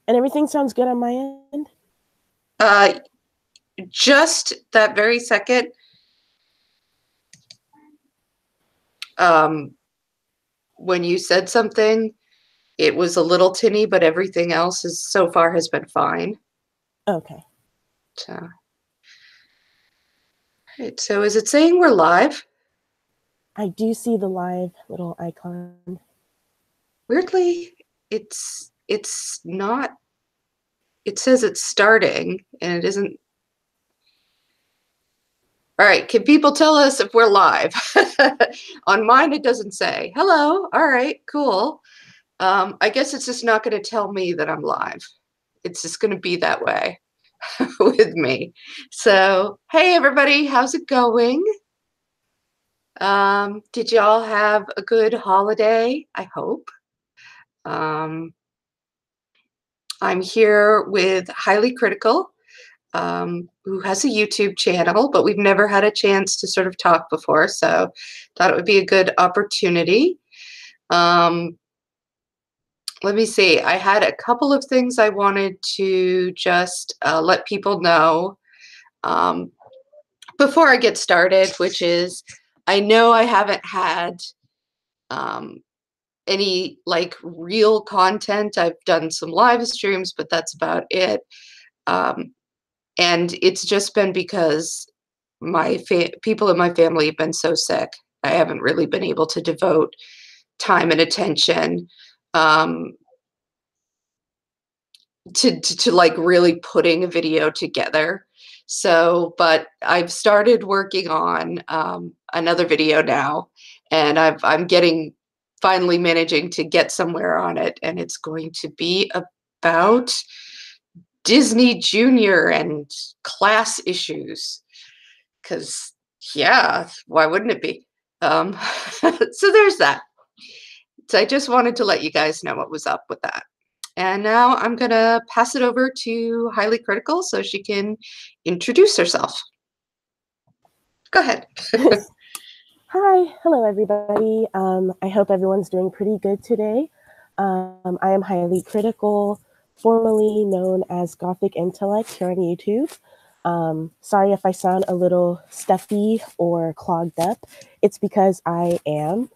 And everything sounds good on my end? Uh, just that very second, um, when you said something, it was a little tinny, but everything else is so far has been fine. Okay. So, right, so is it saying we're live? I do see the live little icon. Weirdly, it's not. It says it's starting, and it isn't. All right, can people tell us if we're live? On mine, it doesn't say. Hello. All right, cool. I guess it's just not going to tell me that I'm live. It's just going to be that way with me. So, hey everybody, how's it going? Did y'all have a good holiday? I hope. Um, I'm here with Highly Critical, who has a YouTube channel, but we've never had a chance to sort of talk before, so thought it would be a good opportunity. Um, Let me see. I had a couple of things I wanted to just let people know um, before I get started, which is I know I haven't had um, any like real content. I've done some live streams, but that's about it. Um, and it's just been because my people in my family have been so sick. I haven't really been able to devote time and attention um, to like really putting a video together. So, but I've started working on another video now, and I'm getting finally managing to get somewhere on it, and it's going to be about Disney Junior and class issues. Because yeah, why wouldn't it be? So there's that. So I just wanted to let you guys know what was up with that. And now I'm going to pass it over to Highly Critical so she can introduce herself. Go ahead. Hi, hello everybody. I hope everyone's doing pretty good today. I am Highly Critical, formerly known as Gothic Intellect here on YouTube. Sorry if I sound a little stuffy or clogged up. It's because I am.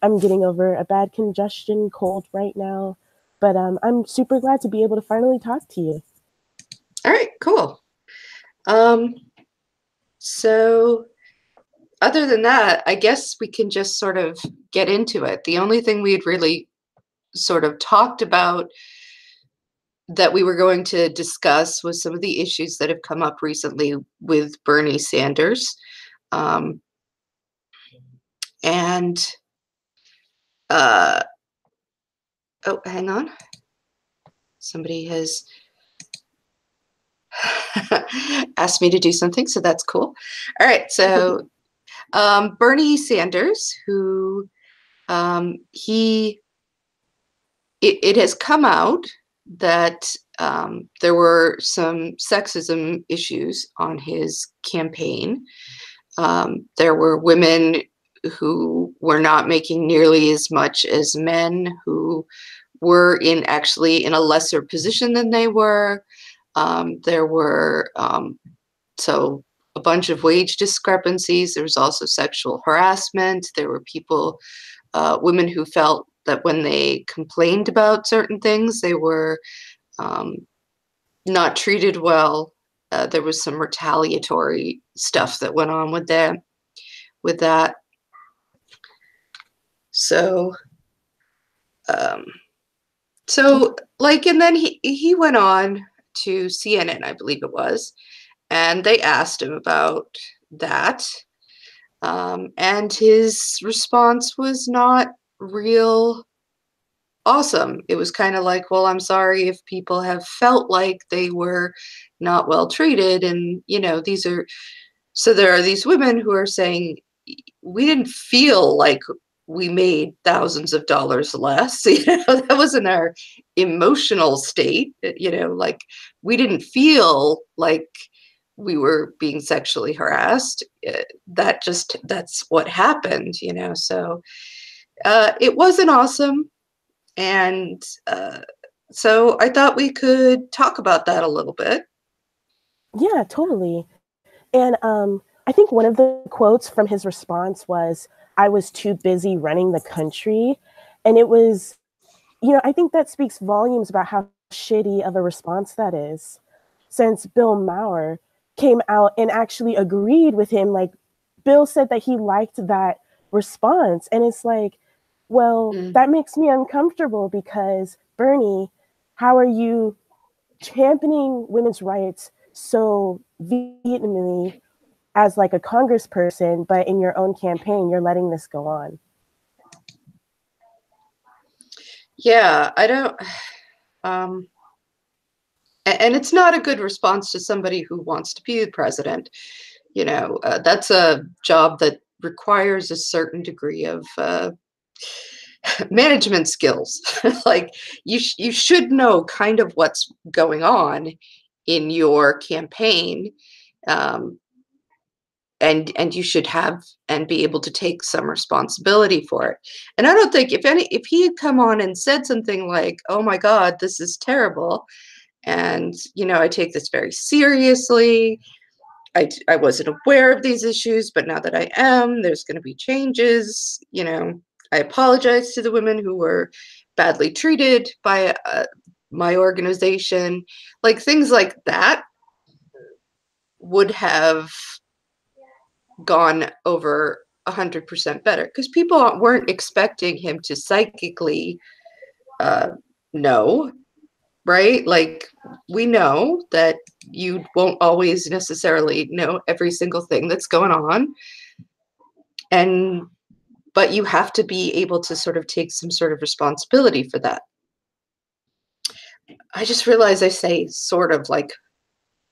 I'm getting over a bad congestion cold right now, but I'm super glad to be able to finally talk to you. All right, cool. Um, so other than that, I guess we can just sort of get into it. The only thing we had really sort of talked about that we were going to discuss was some of the issues that have come up recently with Bernie Sanders. Um, and oh, hang on. Somebody has asked me to do something, so that's cool. All right, so Bernie Sanders, who it has come out that there were some sexism issues on his campaign. There were women who were not making nearly as much as men who were actually in a lesser position than they were. There were so a bunch of wage discrepancies. There was also sexual harassment. There were people, women who felt that when they complained about certain things, they were um, not treated well. There was some retaliatory stuff that went on with them, with that. So, um, so like, and then he went on to CNN, I believe it was, and they asked him about that. And his response was not real awesome. It was kind of like, well, I'm sorry if people have felt like they were not well treated. And, you know, so there are these women who are saying, we didn't feel like we made thousands of dollars less. You know, that wasn't our emotional state. You know, like we didn't feel like we were being sexually harassed. That's what happened, you know. So it wasn't awesome. And So I thought we could talk about that a little bit. Yeah, totally. And I think one of the quotes from his response was, I was too busy running the country. And it was, I think that speaks volumes about how shitty of a response that is. Since Bill Maher came out and actually agreed with him, like, Bill said that he liked that response. And it's like, well, Mm. that makes me uncomfortable because, Bernie, how are you championing women's rights so vehemently as like a congressperson, but in your own campaign, you're letting this go on? Yeah, I don't. Um, and it's not a good response to somebody who wants to be the president. That's a job that requires a certain degree of management skills. Like you should know kind of what's going on in your campaign, um, and you should have and be able to take some responsibility for it. And I don't think if he had come on and said something like, "Oh my God, this is terrible," and I take this very seriously. I wasn't aware of these issues, but now that I am, there's going to be changes. I apologize to the women who were badly treated by my organization. Like things like that would have gone over 100% better because people weren't expecting him to psychically uh, know, right? Like we know that you won't always necessarily know every single thing that's going on, and but you have to be able to sort of take some sort of responsibility for that. I just realized I say sort of like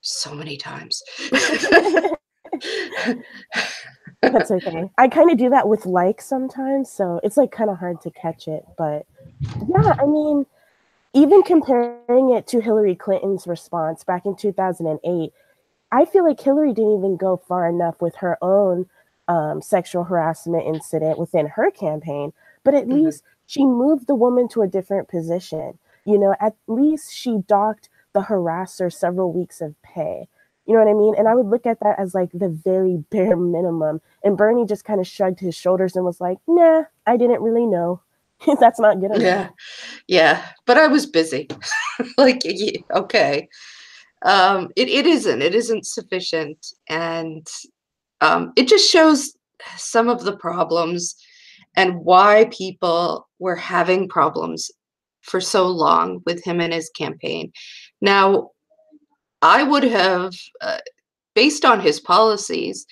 so many times. That's okay. I kind of do that with likes sometimes, so it's like kind of hard to catch it. But yeah, I mean, even comparing it to Hillary Clinton's response back in 2008, I feel like Hillary didn't even go far enough with her own sexual harassment incident within her campaign, but at Mhm. least she moved the woman to a different position. At least she docked the harasser several weeks of pay. You know what I mean? And I would look at that as like the very bare minimum. And Bernie just kind of shrugged his shoulders and was like, nah, I didn't really know. That's not good enough. Yeah, yeah, but I was busy. Like, okay, it isn't sufficient, and it just shows some of the problems and why people were having problems for so long with him and his campaign. Now, I would have, based on his policies,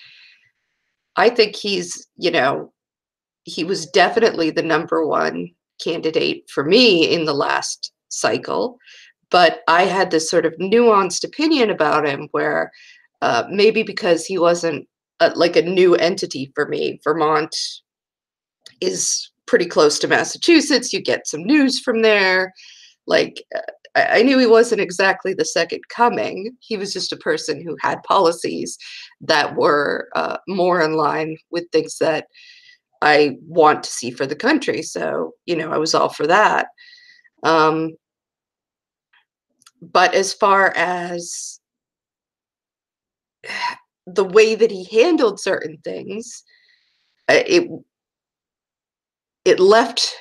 I think he was definitely the number one candidate for me in the last cycle. But I had this sort of nuanced opinion about him where maybe because he wasn't like a new entity for me. Vermont is pretty close to Massachusetts. You get some news from there. Like, I knew he wasn't exactly the second coming. He was just a person who had policies that were more in line with things that I want to see for the country. So, I was all for that. Um, but as far as the way that he handled certain things, it left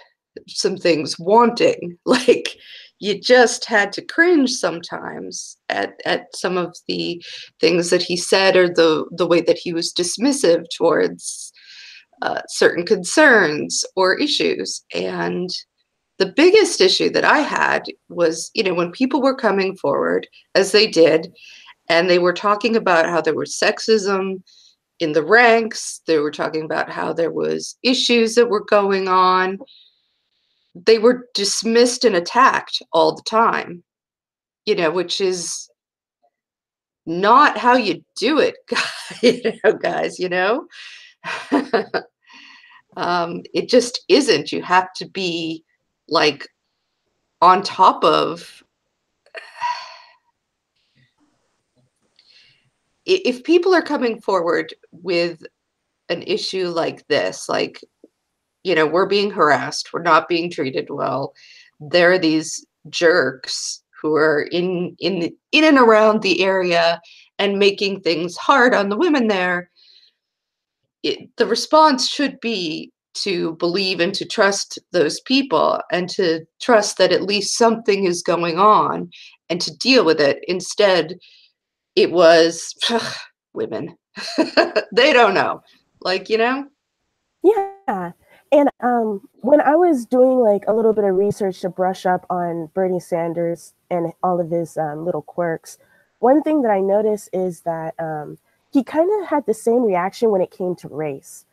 some things wanting. Like you just had to cringe sometimes at some of the things that he said or the way that he was dismissive towards certain concerns or issues. And the biggest issue that I had was, when people were coming forward, as they did, and they were talking about how there was sexism in the ranks, they were talking about how there was issues that were going on. They were dismissed and attacked all the time, which is not how you do it, guys. It just isn't. You have to be like on top of if people are coming forward with an issue like this, like, we're being harassed, we're not being treated well. There are these jerks who are in and around the area and making things hard on the women there, the response should be to believe and to trust those people and to trust that at least something is going on and to deal with it. Instead, it was women. They don't know. Like, you know? Yeah. And when I was doing like a little bit of research to brush up on Bernie Sanders and all of his little quirks, one thing that I noticed is that he kind of had the same reaction when it came to race.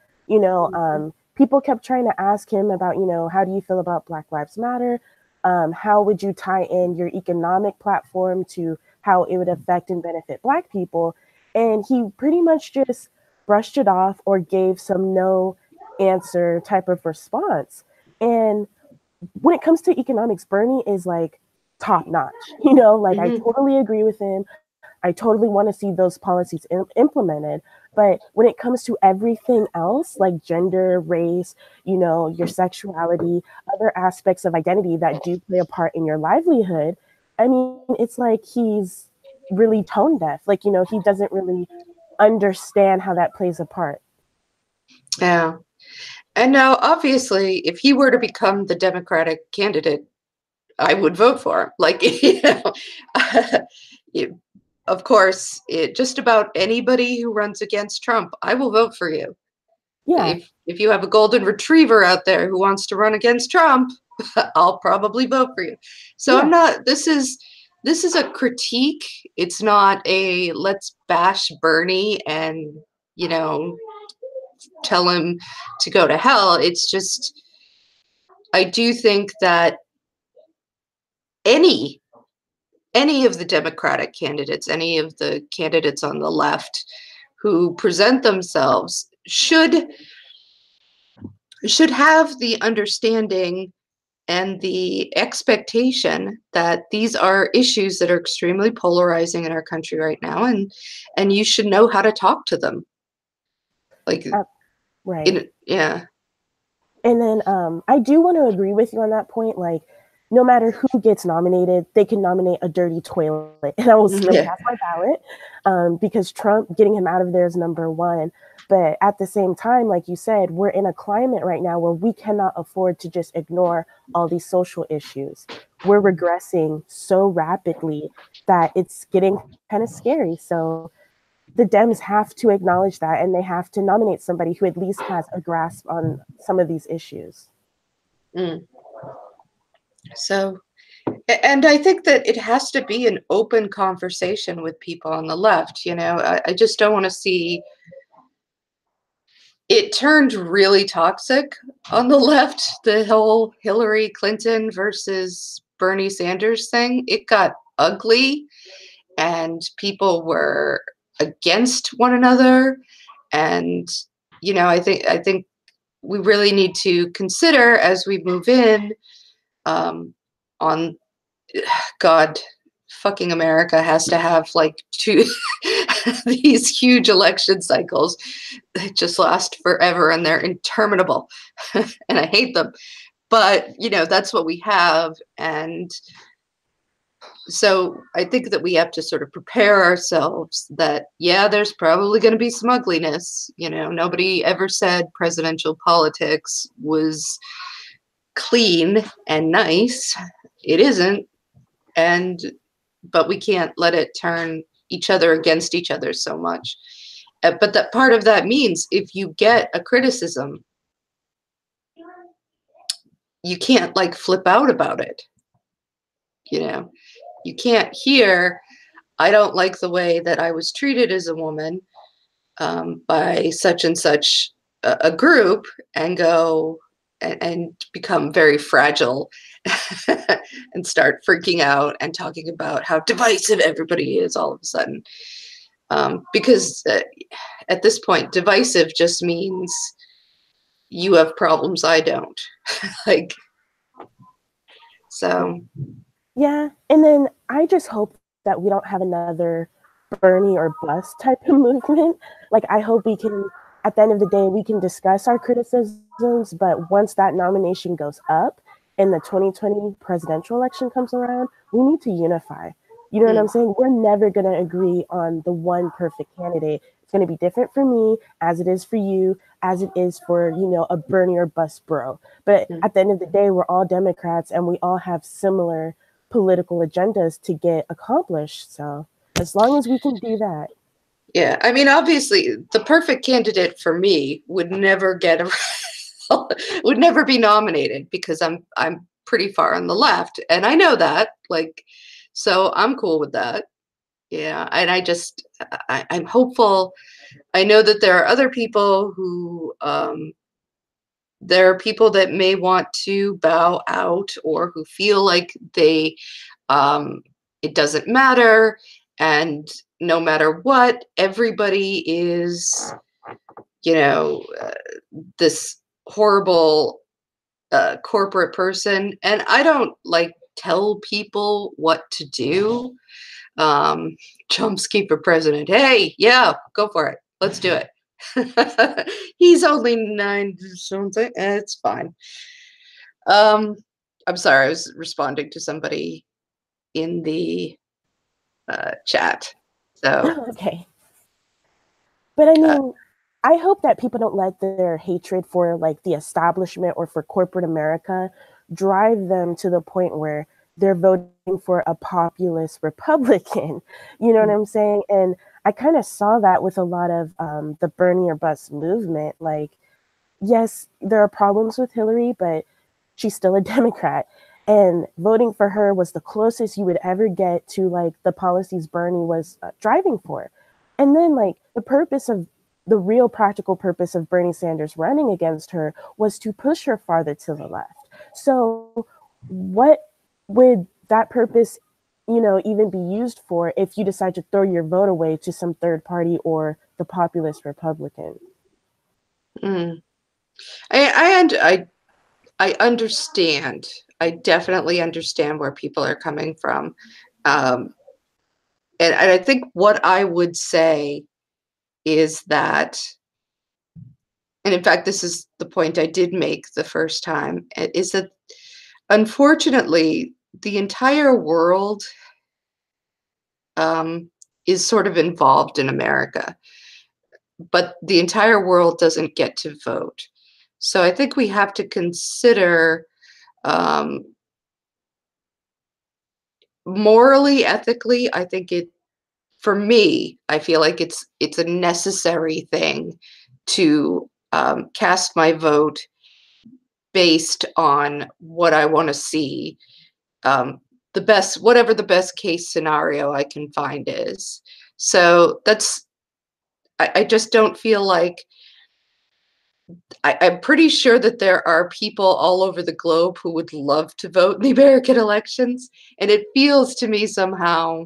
People kept trying to ask him about, how do you feel about Black Lives Matter? How would you tie in your economic platform to how it would affect and benefit Black people? And he pretty much just brushed it off or gave some no answer type of response. And when it comes to economics, Bernie is like top notch. Like I Mhm. totally agree with him. I totally want to see those policies implemented. But when it comes to everything else, like gender, race, your sexuality, other aspects of identity that do play a part in your livelihood, I mean, it's like he's really tone deaf. Like, he doesn't really understand how that plays a part. Yeah. And now, obviously, if he were to become the Democratic candidate, I would vote for him. Like, it, of course, just about anybody who runs against Trump, I will vote for you. Yeah. If you have a golden retriever out there who wants to run against Trump, I'll probably vote for you. So I'm Yeah. not. This is a critique. It's not a let's bash Bernie and you know tell him to go to hell. It's just I do think that any any of the Democratic candidates, any of the candidates on the left who present themselves should have the understanding and the expectation that these are issues that are extremely polarizing in our country right now, and you should know how to talk to them. Like, Uh, right. yeah, And then I do want to agree with you on that point. Like, no matter who gets nominated, they can nominate a dirty toilet, and I will still yeah, cast my ballot because Trump, getting him out of there is number one. But at the same time, like you said, we're in a climate right now where we cannot afford to just ignore all these social issues. We're regressing so rapidly that it's getting kind of scary. So the Dems have to acknowledge that and they have to nominate somebody who at least has a grasp on some of these issues. mm. So, and I think that it has to be an open conversation with people on the left. I just don't want to see it turned really toxic on the left, the whole Hillary Clinton versus Bernie Sanders thing. It got ugly and people were against one another. And I think we really need to consider as we move in on God, fucking America has to have like two these huge election cycles that just last forever and they're interminable. And I hate them. But, that's what we have. And so I think that we have to sort of prepare ourselves that, yeah, there's probably going to be some ugliness. Nobody ever said presidential politics was clean and nice. It isn't. And but we can't let it turn each other against each other so much. But that part of that means if you get a criticism, you can't like flip out about it. You know, you can't hear, I don't like the way that I was treated as a woman by such and such a group and go and become very fragile and start freaking out and talking about how divisive everybody is all of a sudden. Because at this point, divisive just means you have problems I don't. Like, so. Yeah. And then I just hope that we don't have another Bernie or bust type of movement. Like, I hope we can, at the end of the day, we can discuss our criticisms, but once that nomination goes up and the 2020 presidential election comes around, we need to unify. You know what I'm saying? We're never going to agree on the one perfect candidate. It's going to be different for me as it is for you, as it is for, you know, a Bernie or bust bro. But at the end of the day, we're all Democrats and we all have similar political agendas to get accomplished. So as long as we can do that. Yeah, I mean, obviously, the perfect candidate for me would never get a would never be nominated because I'm pretty far on the left, and I know that. Like, so I'm cool with that. Yeah, and I'm hopeful. I know that there are other people who there are people that may want to bow out or who feel like they it doesn't matter, and no matter what, everybody is, you know, this horrible corporate person, and I don't like tell people what to do. Chomsky for president. Hey, yeah, go for it. Let's do it. He's only 9 something. It's fine. Um, I'm sorry, I was responding to somebody in the chat. So, Okay. But I uh, mean, I hope that people don't let their hatred for like the establishment or for corporate America drive them to the point where they're voting for a populist Republican. You know what I'm saying? And I kind of saw that with a lot of the Bernie or bust movement. Like, yes, there are problems with Hillary, but she's still a Democrat. And voting for her was the closest you would ever get to like the policies Bernie was driving for. And then, like, the real practical purpose of Bernie Sanders running against her was to push her farther to the left. So, what would that purpose, you know, even be used for if you decide to throw your vote away to some third party or the populist Republican? mm, I understand. I definitely understand where people are coming from. Um, and I think what I would say is that, and in fact, this is the point I did make the first time, is that unfortunately, the entire world is sort of involved in America, but the entire world doesn't get to vote. So I think we have to consider um, morally, ethically, I think it, for me, I feel like it's a necessary thing to cast my vote based on what I want to see. The best, whatever the best case scenario I can find is. So that's, I just don't feel like, I'm pretty sure that there are people all over the globe who would love to vote in the American elections. And it feels to me somehow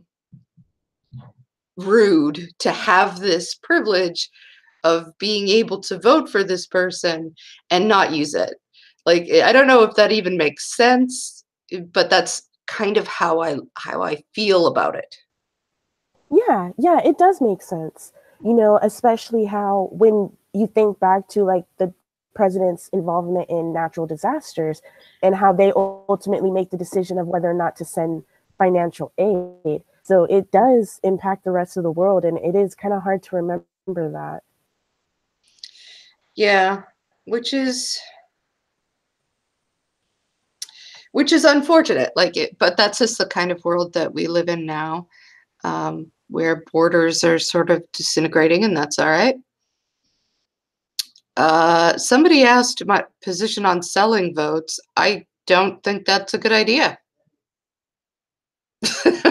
rude to have this privilege of being able to vote for this person and not use it. Like, I don't know if that even makes sense, but that's kind of how I feel about it. Yeah, it does make sense. You know, especially how when you think back to like the president's involvement in natural disasters and how they ultimately make the decision of whether or not to send financial aid. So it does impact the rest of the world, and it is kind of hard to remember that. Yeah, which is unfortunate. Like it, but that's just the kind of world that we live in now, where borders are sort of disintegrating, and that's all right. Somebody asked my position on selling votes. I don't think that's a good idea. Wait,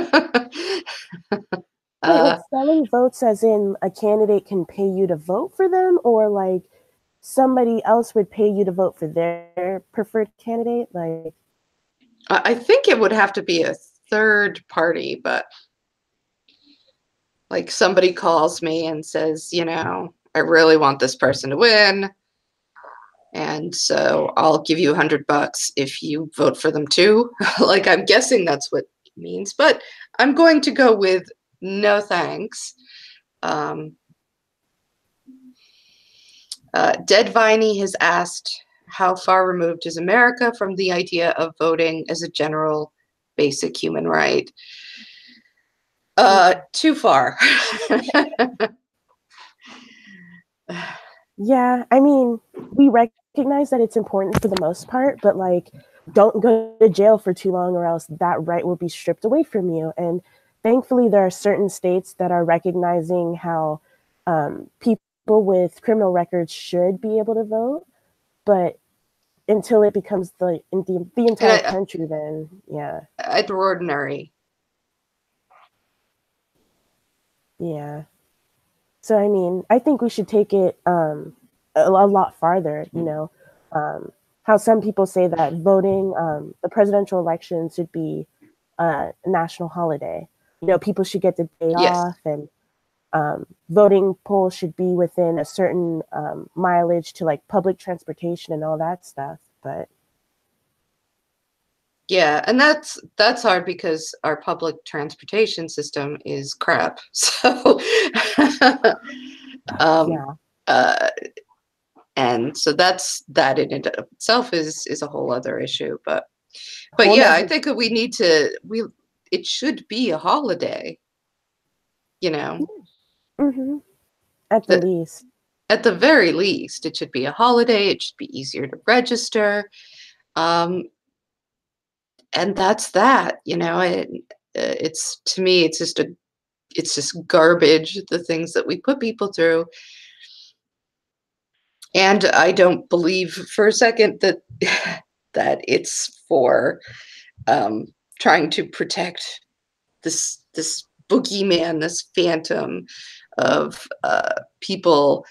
like uh, selling votes as in a candidate can pay you to vote for them, or like somebody else would pay you to vote for their preferred candidate? Like, I think it would have to be a third party, but like somebody calls me and says, you know, I really want this person to win. And so I'll give you $100 if you vote for them too. Like, I'm guessing that's what it means, but I'm going to go with no thanks. Um, Dead Viney has asked, how far removed is America from the idea of voting as a general basic human right? Too far. Yeah, I mean, we recognize that it's important for the most part, but like, don't go to jail for too long or else that right will be stripped away from you. And thankfully, there are certain states that are recognizing how people with criminal records should be able to vote, but until it becomes the And entire country, then yeah, extraordinary. yeah. So I mean, I think we should take it a lot farther. How some people say that voting, the presidential election should be a national holiday. People should get the day Yes. off, and voting polls should be within a certain mileage to like public transportation and all that stuff. But Yeah, and that's hard because our public transportation system is crap. So, um, yeah, uh, and so that in and of itself is a whole other issue. But whole yeah, I nother. think that we need to it should be a holiday, you know. Mm-hmm, at the The, least. at the very least, it should be a holiday. It should be easier to register. Um, and that's that, it's to me, it's just garbage, the things that we put people through. And I don't believe for a second that that it's for um, trying to protect this boogeyman, this phantom of people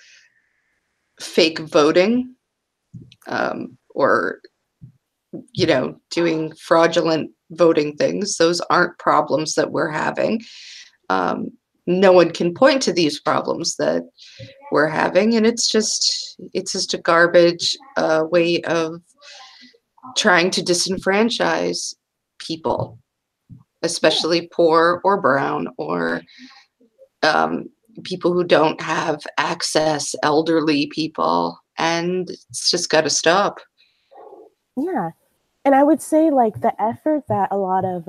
fake voting, or doing fraudulent voting things. Those aren't problems that we're having. Um, no one can point to these problems that we're having, and it's just a garbage way of trying to disenfranchise people, especially poor or brown or um, people who don't have access, elderly people, and it's just got to stop. Yeah, and I would say like the effort that a lot of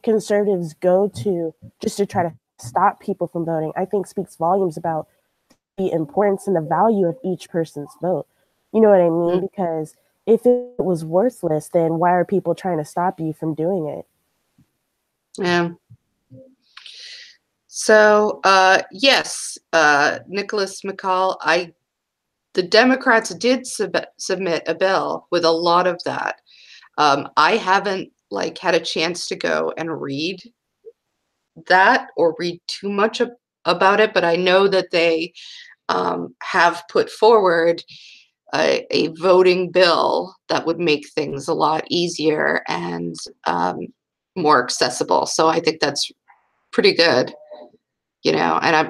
conservatives go to just to try to stop people from voting, I think speaks volumes about the importance and the value of each person's vote. You know what I mean? Mm, Because if it was worthless, then why are people trying to stop you from doing it? yeah. So yes, Nicholas McCall, the Democrats did submit a bill with a lot of that. I haven't like had a chance to go and read that or read too much about it, but I know that they have put forward a voting bill that would make things a lot easier and more accessible. So I think that's pretty good, and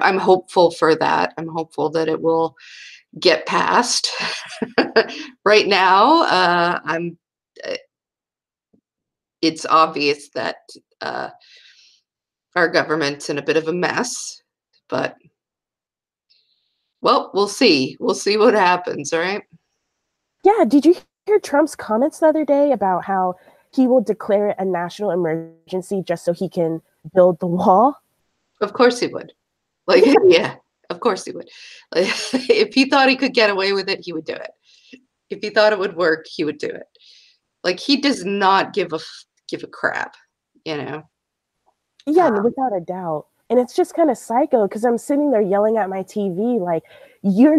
I'm hopeful for that. I'm hopeful that it will get passed. Right now, uh, it's obvious that uh, our government's in a bit of a mess, but well, we'll see. We'll see what happens, right? Yeah, did you hear Trump's comments the other day about how he will declare it a national emergency just so he can build the wall? Of course he would. Like, Yeah, yeah, of course he would. Like, if he thought he could get away with it, he would do it. If he thought it would work, he would do it. Like, he does not give a crap, you know. yeah, without a doubt. And it's just kind of psycho because I'm sitting there yelling at my TV like,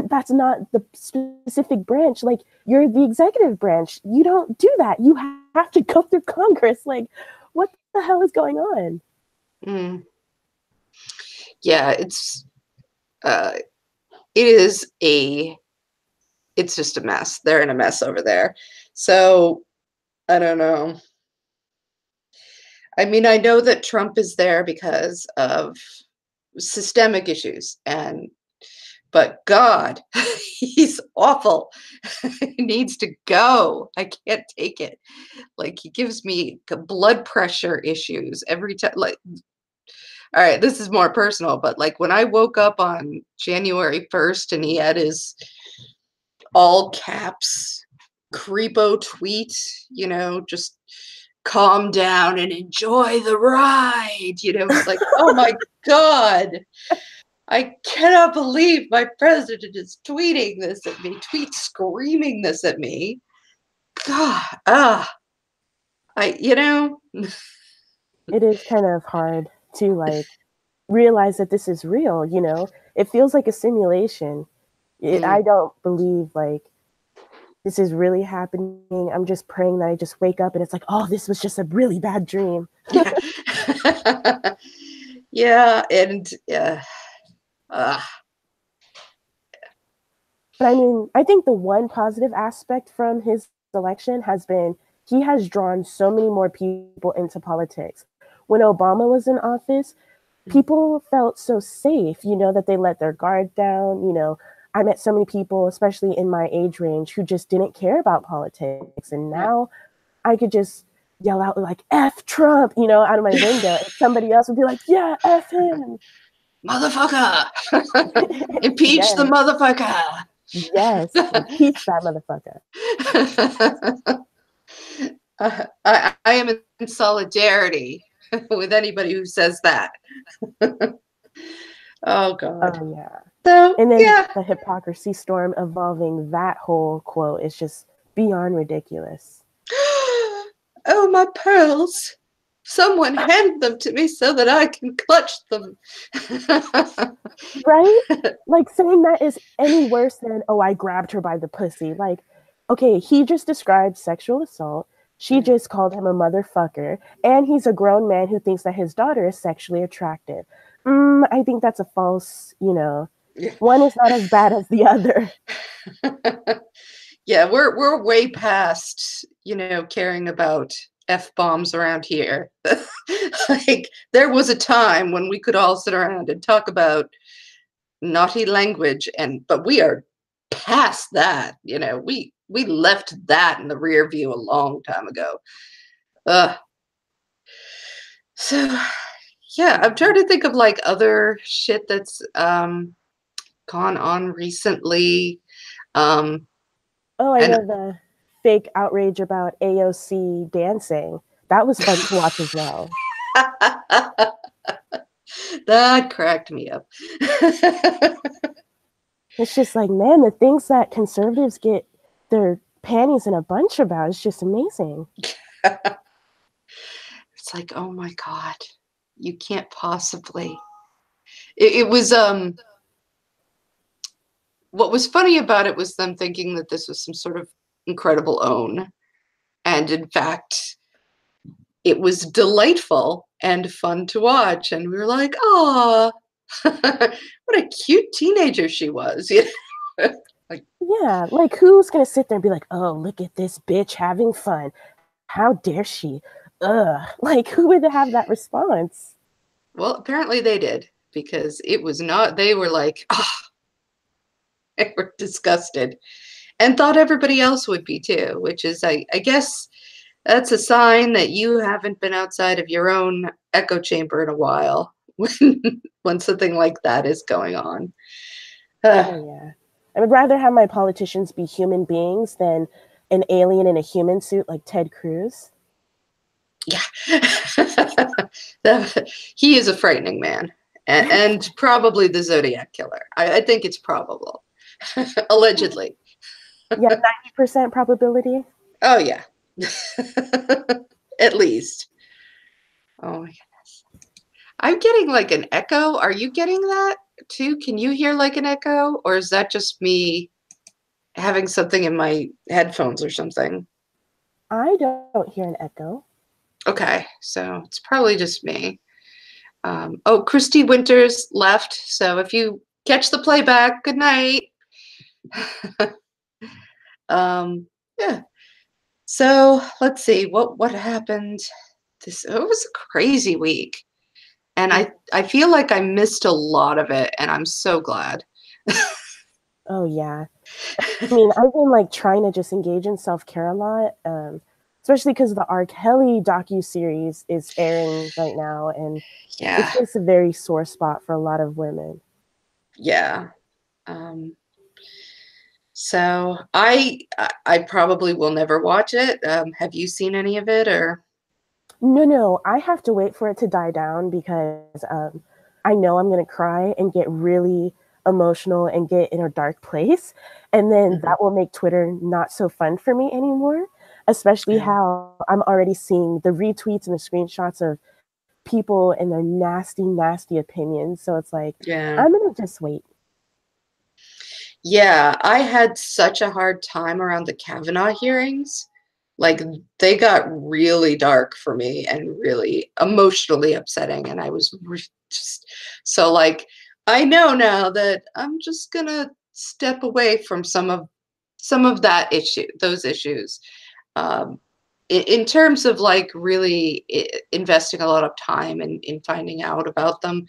that's not the specific branch. Like, you're the executive branch. You don't do that. You have to go through Congress. Like, what the hell is going on? Mm, yeah, uh, it is it's just a mess. They're in a mess over there. So I don't know. I mean, I know that Trump is there because of systemic issues, but God, he's awful. He needs to go. I can't take it. Like, he gives me blood pressure issues every time. Like, all right, this is more personal, but like when I woke up on January 1st and he had his all caps creepo tweet, just calm down and enjoy the ride. It's like, oh my God, I cannot believe my president is tweeting this at me, screaming this at me. God, I, It is kind of hard to like realize that this is real, you know? It feels like a simulation. I mm, don't believe like this is really happening. I'm just praying that I just wake up and it's like, oh, this was just a really bad dream. yeah. Yeah, and uh, But I mean, I think the one positive aspect from his election has been he has drawn so many more people into politics. When Obama was in office, people felt so safe, you know, that they let their guard down. You know, I met so many people, especially in my age range, who just didn't care about politics. And yeah. now I could just yell out like F Trump, you know, out of my window. And somebody else would be like, yeah, F him. Motherfucker. Impeach the Yes, motherfucker. yes. Impeach that motherfucker. I am in solidarity with anybody who says that. Oh God. Oh, yeah. So And then yeah. the hypocrisy storm evolving that whole quote is just beyond ridiculous. Oh, my pearls. Someone hand them to me so that I can clutch them. Right? Like saying that is any worse than, oh, I grabbed her by the pussy. Like, okay, he just described sexual assault. She just called him a motherfucker. And he's a grown man who thinks that his daughter is sexually attractive. I think that's a false, you know, one is not as bad as the other. Yeah, we're way past, caring about F-bombs around here. Like there was a time when we could all sit around and talk about naughty language, but we are past that. We left that in the rear view a long time ago. uh so yeah, I'm trying to think of like other shit that's gone on recently. um Oh, I and know the fake outrage about AOC dancing. That was fun to watch as well. that cracked me up. It's just like, man, the things that conservatives get their panties in a bunch about is just amazing. It's like, oh my God, you can't possibly. It was what was funny about it was them thinking that this was some sort of incredible own. And in fact, it was delightful and fun to watch. And we were like, oh, what a cute teenager she was. Like, Yeah, like who's gonna sit there and be like, oh, look at this bitch having fun. How dare she? Ugh. Like who would have that response? well, apparently they did, because it was not, they were like, oh, they were disgusted and thought everybody else would be too, which is, I guess, that's a sign that you haven't been outside of your own echo chamber in a while when something like that is going on. Oh yeah. I would rather have my politicians be human beings than an alien in a human suit like Ted Cruz. Yeah. He is a frightening man, and probably the Zodiac killer. I think it's probable. Allegedly. Yeah, 90% probability. Oh, yeah. At least. Oh my goodness. I'm getting like an echo. Are you getting that too? Can you hear like an echo? Or is that just me having something in my headphones or something? I don't hear an echo. Okay, so it's probably just me. Oh, Christy Winters left. So if you catch the playback, good night. Yeah. So let's see what happened. It was a crazy week, and I feel like I missed a lot of it, and I'm so glad. Oh yeah. I mean, I've been like trying to just engage in self care a lot, especially because the R. Kelly docu series is airing right now, and it's Yeah, just a very sore spot for a lot of women. yeah. Um, So I probably will never watch it. Have you seen any of it or? No, I have to wait for it to die down because I know I'm going to cry and get really emotional and get in a dark place. And then Mhm. that will make Twitter not so fun for me anymore, especially Yeah. how I'm already seeing the retweets and the screenshots of people and their nasty, nasty opinions. So it's like, Yeah. I'm going to just wait. Yeah, I had such a hard time around the Kavanaugh hearings. Like they got really dark for me and really emotionally upsetting. And I was just so like, I know now that I'm just gonna step away from some of that issue, those issues. Um, in terms of like really investing a lot of time in finding out about them.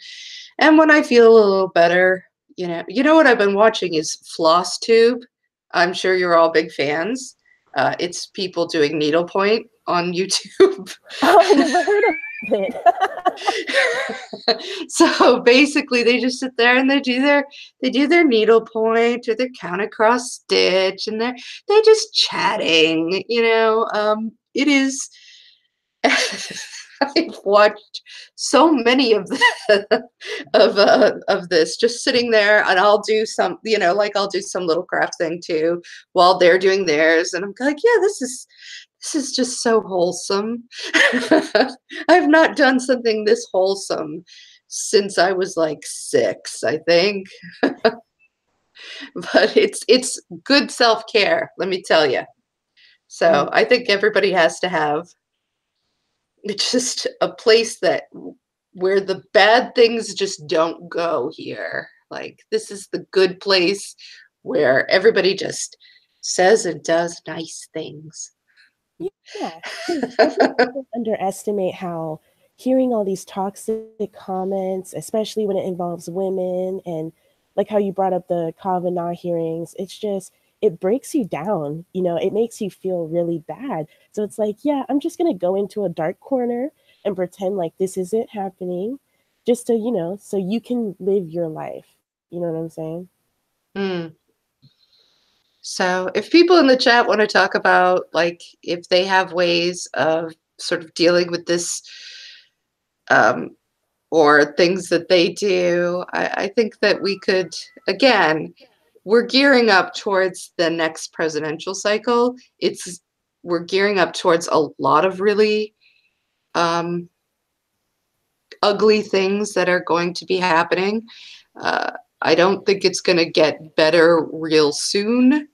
And when I feel a little better, you know what I've been watching is Floss Tube. I'm sure you're all big fans. It's people doing needlepoint on YouTube. Oh, I never heard of it. So basically, they just sit there and they do their needlepoint or their counter cross stitch, and they're just chatting. It is. I've watched so many of of this just sitting there, and I'll do some, like I'll do some little craft thing too while they're doing theirs, and I'm like, yeah, this is just so wholesome. I've not done something this wholesome since I was like 6, I think. But it's good self-care, let me tell you. So Oh, I think everybody has to have it's just a place that where the bad things just don't go here. Like this is the good place where everybody just says and does nice things. yeah, because I think people underestimate how hearing all these toxic comments, especially when it involves women, and like how you brought up the Kavanaugh hearings, it's just, it breaks you down. It makes you feel really bad. So it's like, yeah, I'm just going to go into a dark corner and pretend like this isn't happening just to, so you can live your life. You know what I'm saying? Hmm. So if people in the chat want to talk about like if they have ways of sort of dealing with this um, or things that they do, I think that we could, again, we're gearing up towards the next presidential cycle. We're gearing up towards a lot of really um, ugly things that are going to be happening. Uh, I don't think it's going to get better real soon.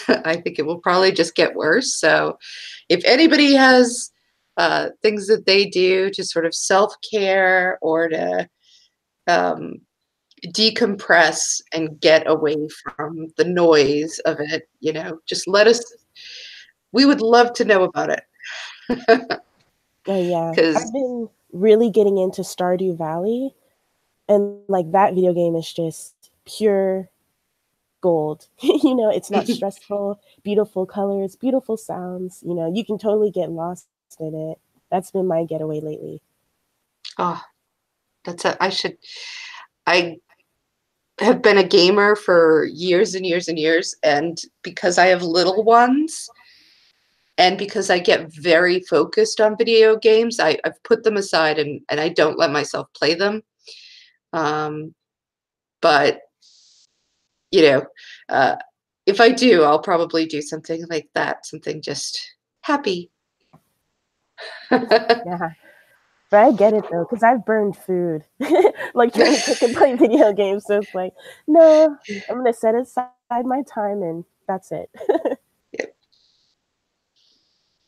I think it will probably just get worse. So, if anybody has things that they do to sort of self care or to um, decompress and get away from the noise of it, just let us, we would love to know about it. Oh, yeah. I've Because, been really getting into Stardew Valley, and like that video game is just pure gold. It's not stressful, beautiful colors, beautiful sounds. You can totally get lost in it. That's been my getaway lately. oh, I have been a gamer for years and years and years. And because I have little ones, and because I get very focused on video games, I've put them aside and I don't let myself play them. Um, but you know, uh, if I do, I'll probably do something like that, something just happy. Yeah. But I get it though, because I've burned food, like trying to cook and play video games. So it's like, no, I'm gonna set aside my time and that's it.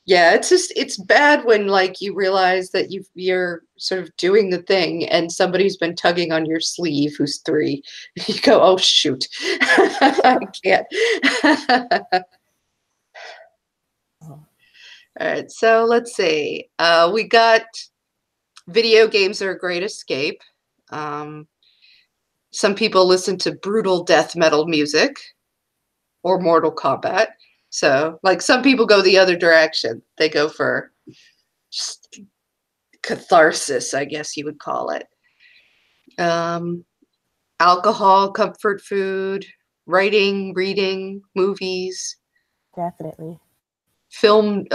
Yeah, it's bad when like you realize that you're sort of doing the thing and somebody's been tugging on your sleeve who's 3. You go, oh shoot, I can't. Oh, All right, so let's see. We got video games are a great escape. Um, some people listen to brutal death metal music or Mortal Kombat. So, like, some people go the other direction. They go for just catharsis, I guess you would call it. Um, Alcohol, comfort food, writing, reading, movies, Definitely. film,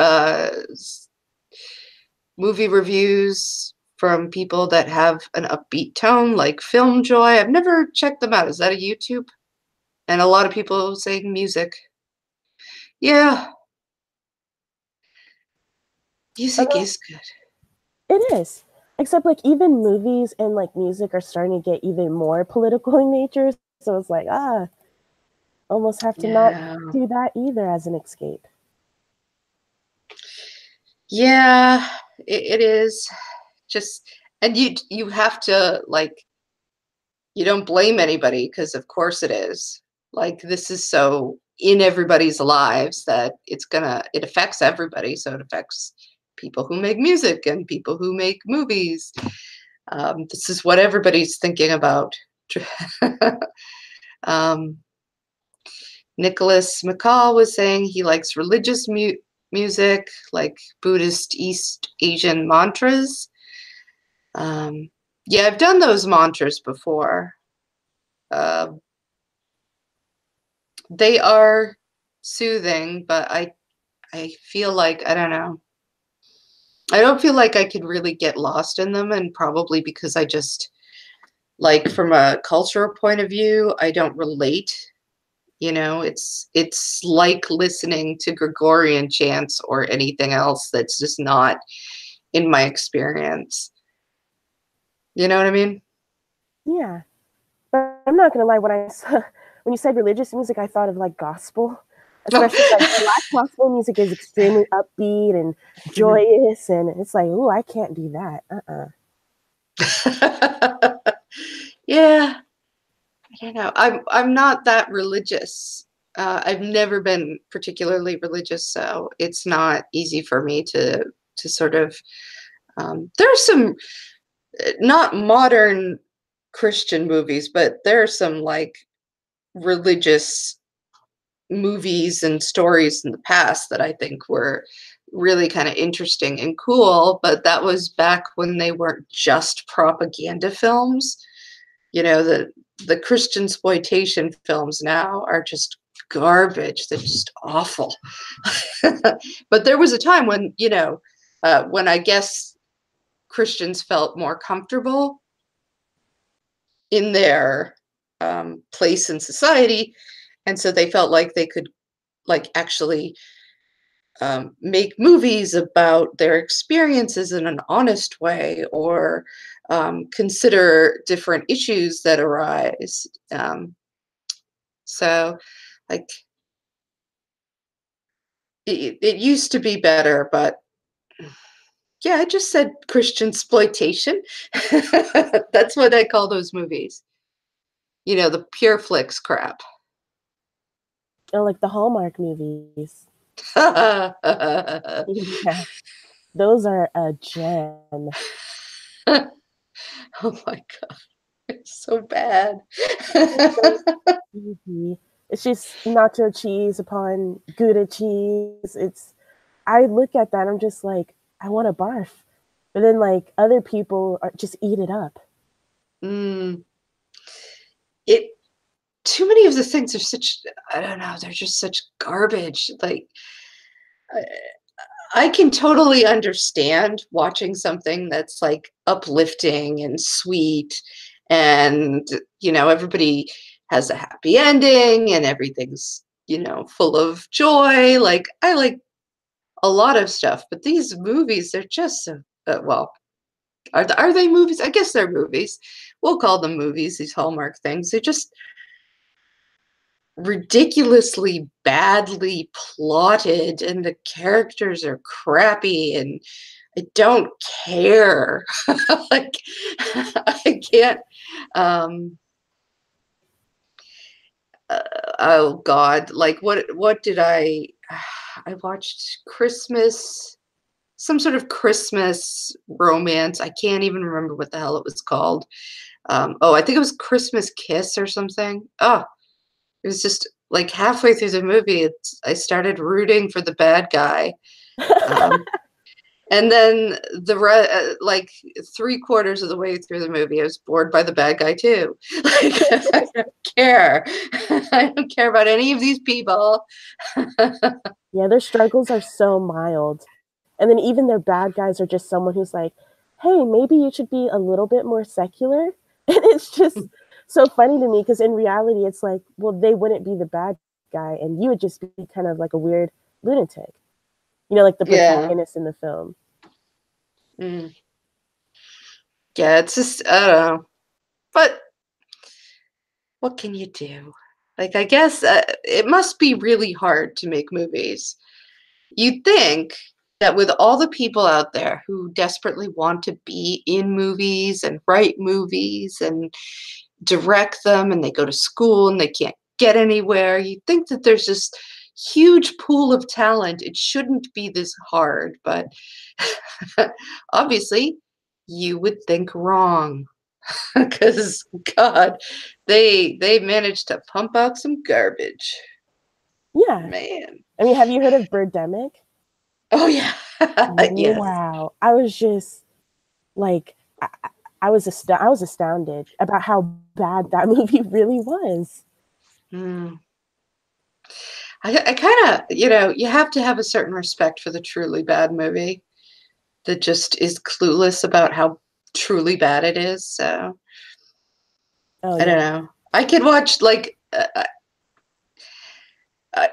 movie reviews from people that have an upbeat tone, like Film Joy. I've never checked them out. Is that a YouTube? And a lot of people saying music. Yeah, music Although is good. it is. Except like even movies and like music are starting to get even more political in nature. So it's like, almost have to not Yeah. do that either as an escape. Yeah, it is just, and you have to like, you don't blame anybody because of course it is. Like this is so in everybody's lives that it affects everybody. So it affects people who make music and people who make movies. This is what everybody's thinking about. um, Nicholas McCall was saying he likes religious music, like Buddhist East Asian mantras. Um, yeah, I've done those mantras before. Uh, they are soothing, but I feel like I don't know. I don't feel like I could really get lost in them, and probably because I just like from a cultural point of view, I don't relate. You know, it's like listening to Gregorian chants or anything else that's just not in my experience. You know what I mean? Yeah. But I'm not gonna lie, when when you said religious music, I thought of like gospel. Especially like black gospel music is extremely upbeat and joyous, and it's like, oh, I can't do that. Yeah, I don't know. I'm not that religious. I've never been particularly religious, so it's not easy for me to sort of. There's some not modern Christian movies, but there are some like religious movies and stories in the past that I think were really kind of interesting and cool. But that was back when they weren't just propaganda films. You know, the Christian exploitation films now are just garbage. They're just awful. But there was a time when, when I guess Christians felt more comfortable in their place in society, and so they felt like they could like actually make movies about their experiences in an honest way, or consider different issues that arise. So, like, it used to be better, but yeah, I just said Christian exploitation. That's what I call those movies. You know, the pure flicks crap. Oh, like the Hallmark movies. Yeah, those are a gem. Oh my God, it's so bad. So easy. It's just nacho cheese upon Gouda cheese. I look at that, I'm just like, I want to barf. But then like other people just eat it up. Mm, it too many of the things are such, I don't know, they're just such garbage. Like I, I can totally understand watching something that's like uplifting and sweet, and everybody has a happy ending and everything's full of joy. Like I like a lot of stuff, but these movies, they're just so well, are they movies? I guess they're movies. We'll call them movies, these Hallmark things. They're just ridiculously badly plotted, and the characters are crappy, and I don't care. Like I can't. um oh God, like what did I watched Christmas, some sort of Christmas romance. I can't even remember what the hell it was called. Oh, I think it was Christmas Kiss or something. Oh, it was just like halfway through the movie, I started rooting for the bad guy. Um, And then like 3/4 of the way through the movie, I was bored by the bad guy too. Like I don't care. I don't care about any of these people. Yeah, their struggles are so mild. And then even their bad guys are just someone who's like, hey, maybe you should be a little bit more secular. And it's just so funny to me because in reality, it's like, well, they wouldn't be the bad guy, and you would just be kind of like a weird lunatic, like the Yeah. protagonist in the film. Mm. Yeah, it's just I don't know. But what can you do? Like I guess it must be really hard to make movies. You'd think that with all the people out there who desperately want to be in movies and write movies and direct them, and they go to school and they can't get anywhere, you'd think that there's this huge pool of talent. It shouldn't be this hard, but obviously you would think wrong. Because God, they managed to pump out some garbage, Yeah. man. I mean, have you heard of Birdemic? Oh yeah, yes. Wow. I was just like, I was astounded about how bad that movie really was. Hmm. I kind of, you have to have a certain respect for the truly bad movie that just is clueless about how truly bad it is. So Oh I don't yeah. know. I could watch like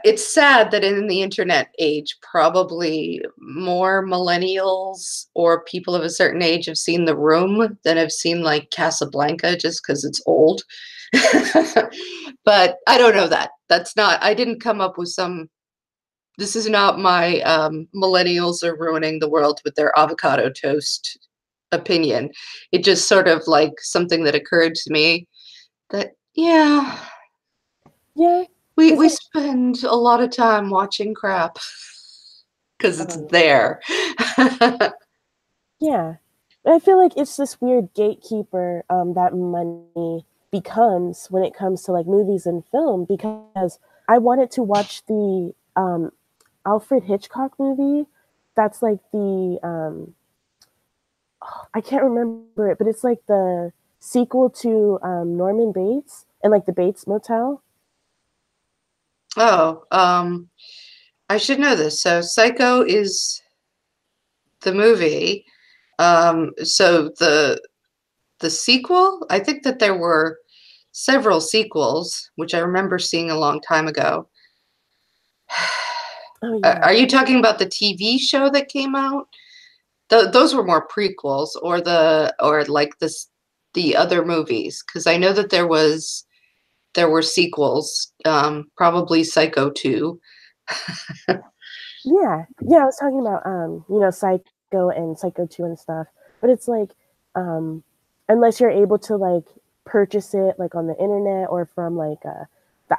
it's sad that in the internet age, probably more millennials or people of a certain age have seen The Room than have seen like Casablanca just because it's old. But I don't know that. That's not, I didn't come up with some, this is not my millennials are ruining the world with their avocado toast opinion. It just sort of like something that occurred to me that, yeah, Yeah. we Because spend a lot of time watching crap because it's oh there. yeah. I feel like it's this weird gatekeeper that money becomes when it comes to like movies and film. Because I wanted to watch the Alfred Hitchcock movie. That's like the I can't remember it, but it's like the sequel to Norman Bates and like the Bates Motel. Oh, I should know this. So Psycho is the movie. So the sequel, I think that there were several sequels, which I remember seeing a long time ago. Oh yeah. Are you talking about the TV show that came out? Those were more prequels, or like the other movies, because I know that there were sequels, probably Psycho 2. Yeah, yeah, I was talking about Psycho and Psycho 2 and stuff. But it's like um unless you're able to like purchase it like on the internet or from like the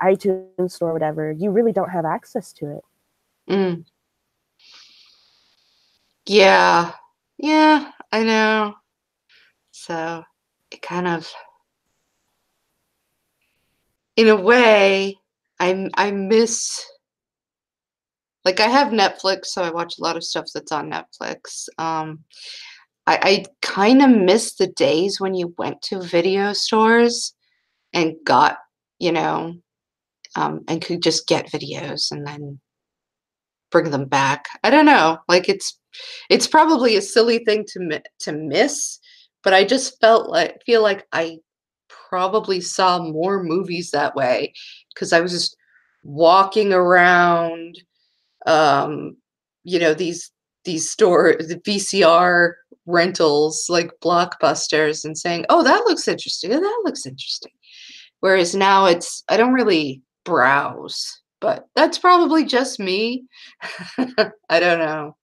iTunes store or whatever, you really don't have access to it. Mm, yeah, yeah, I know. So it kind of, in a way, I miss, like I have Netflix, so I watch a lot of stuff that's on Netflix. I kind of miss the days when you went to video stores and got, you know, and could just get videos and then bring them back. I don't know. Like it's probably a silly thing to miss, but I just feel like I probably saw more movies that way because I was just walking around, um, the VCR rentals like Blockbusters and saying, "Oh, that looks interesting. Oh, that looks interesting." Whereas now I don't really browse, but that's probably just me. I don't know.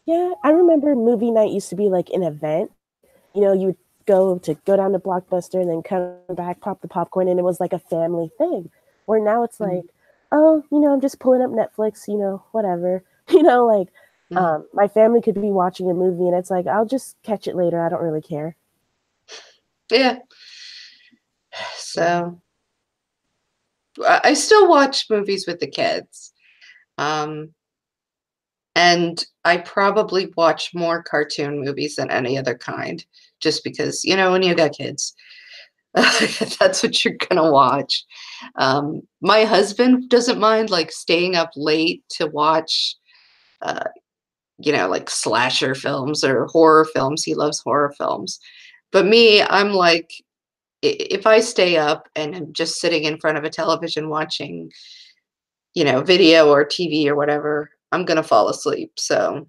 Yeah, I remember movie night used to be like an event. You would go down to Blockbuster and then come back, pop the popcorn, and it was like a family thing. Where now it's Mm, like, oh, I'm just pulling up Netflix, whatever. Like mm. my family could be watching a movie and it's like, I'll just catch it later. I don't really care. Yeah. So I still watch movies with the kids. Um, And I probably watch more cartoon movies than any other kind, just because, when you got kids, that's what you're gonna watch. My husband doesn't mind like staying up late to watch, uh, like slasher films or horror films. He loves horror films. But me, I'm like, if I stay up and I'm just sitting in front of a television watching, video or TV or whatever, I'm gonna fall asleep. So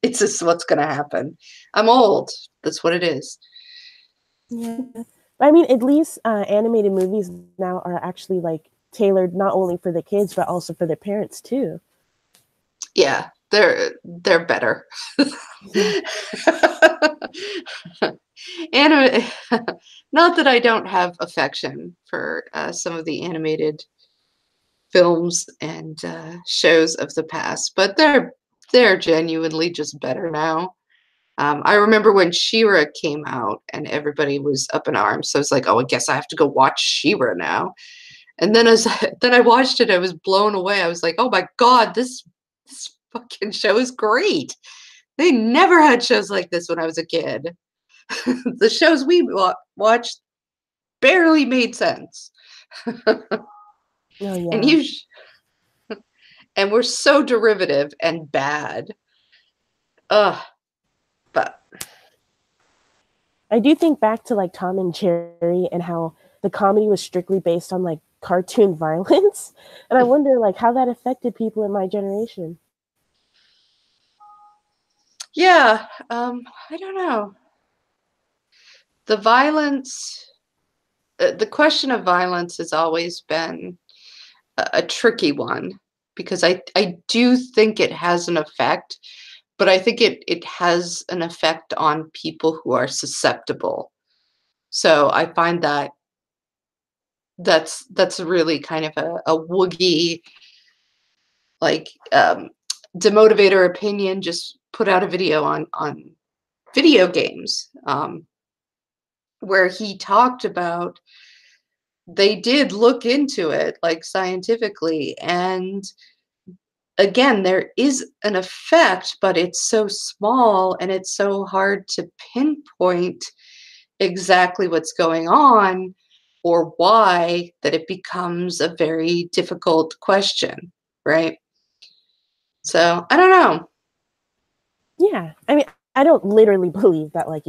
it's just what's gonna happen. I'm old. That's what it is. Yeah. But I mean, at least animated movies now are actually like tailored not only for the kids but also for the parents too. Yeah, they're better. Yeah. Anima not that I don't have affection for some of the animated films and shows of the past, but they're genuinely just better now. I remember when She-Ra came out and everybody was up in arms. So I was like, oh, I guess I have to go watch She-Ra now. And then then I watched it, I was blown away. I was like, oh my God, this fucking show is great. They never had shows like this when I was a kid. The shows we watched barely made sense. Oh and yeah. you and were so derivative and bad. Ugh, but I do think back to like Tom and Jerry and how the comedy was strictly based on like cartoon violence. And I wonder like how that affected people in my generation. yeah, I don't know. The violence, the question of violence has always been a tricky one because I do think it has an effect, but I think it has an effect on people who are susceptible. So I find that's really kind of a woogie, like, demotivator opinion. Just put out a video on video games, where he talked about they did look into it like scientifically, and again, there is an effect, but it's so small and it's so hard to pinpoint exactly what's going on or why that it becomes a very difficult question, right? So I don't know. Yeah. I mean, I don't literally believe that like,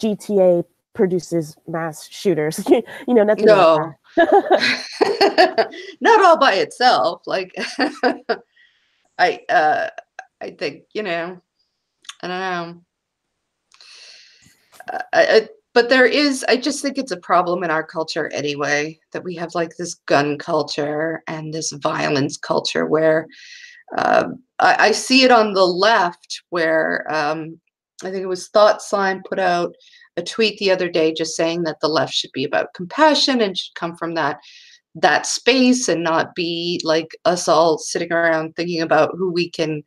GTA produces mass shooters. Nothing like No, that. not all by itself. Like I uh I think, I don't know. But I just think it's a problem in our culture anyway, that we have like this gun culture and this violence culture where I see it on the left where I think it was Thought Slime put out a tweet the other day just saying that the left should be about compassion and should come from that space and not be like us all sitting around thinking about who we can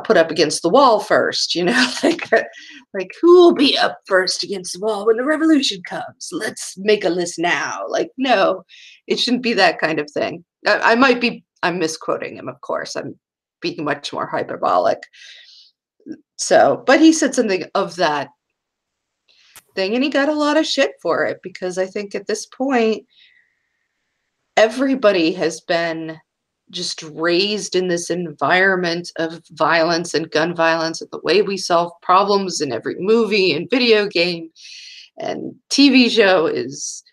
put up against the wall first, like who will be up first against the wall when the revolution comes? Let's make a list now. Like, no, it shouldn't be that kind of thing. I'm misquoting him, of course. I'm being much more hyperbolic. So, but he said something of that thing, and he got a lot of shit for it because I think at this point, everybody has been just raised in this environment of violence and gun violence, and the way we solve problems in every movie and video game and TV show is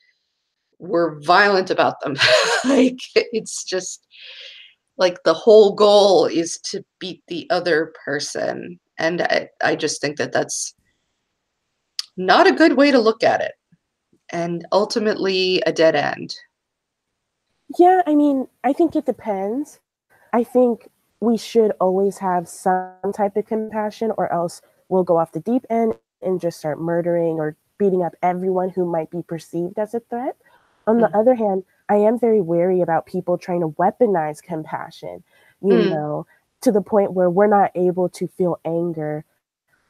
we're violent about them. Like, it's just like the whole goal is to beat the other person. And I just think that that's not a good way to look at it, and ultimately a dead end. Yeah, I mean, I think it depends. I think we should always have some type of compassion, or else we'll go off the deep end and just start murdering or beating up everyone who might be perceived as a threat. On the Mm. other hand, I am very wary about people trying to weaponize compassion, you Mm. know, to the point where we're not able to feel anger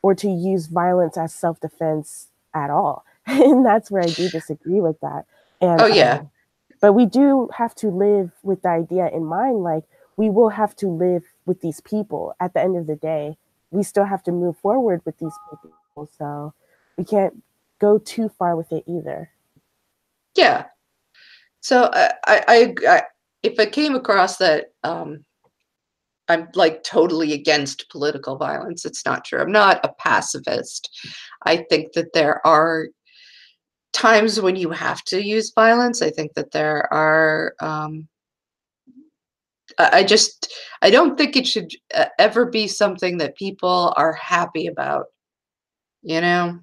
or to use violence as self defense at all. And that's where I do disagree with that. And Oh, yeah. but we do have to live with the idea in mind, like we will have to live with these people. At the end of the day, we still have to move forward with these people, so we can't go too far with it either. Yeah. So if I came across that I'm like totally against political violence, it's not true. I'm not a pacifist. I think that there are times when you have to use violence. I think that there are I don't think it should ever be something that people are happy about, you know?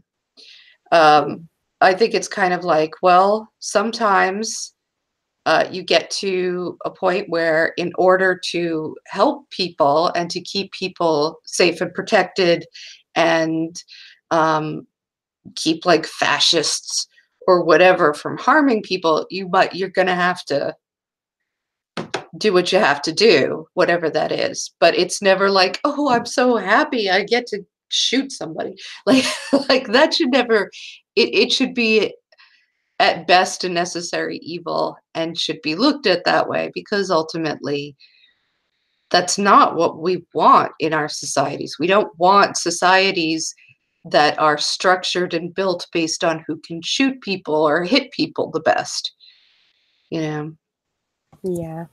Yeah. Um, I think it's kind of like, well, sometimes you get to a point where, in order to help people and to keep people safe and protected and um, keep like fascists or whatever from harming people, you're going to have to do what you have to do, whatever that is. But it's never like, oh, I'm so happy I get to shoot somebody. Like like that should never it should be at best a necessary evil and should be looked at that way, because ultimately that's not what we want in our societies. We don't want societies that are structured and built based on who can shoot people or hit people the best, you know. Yeah.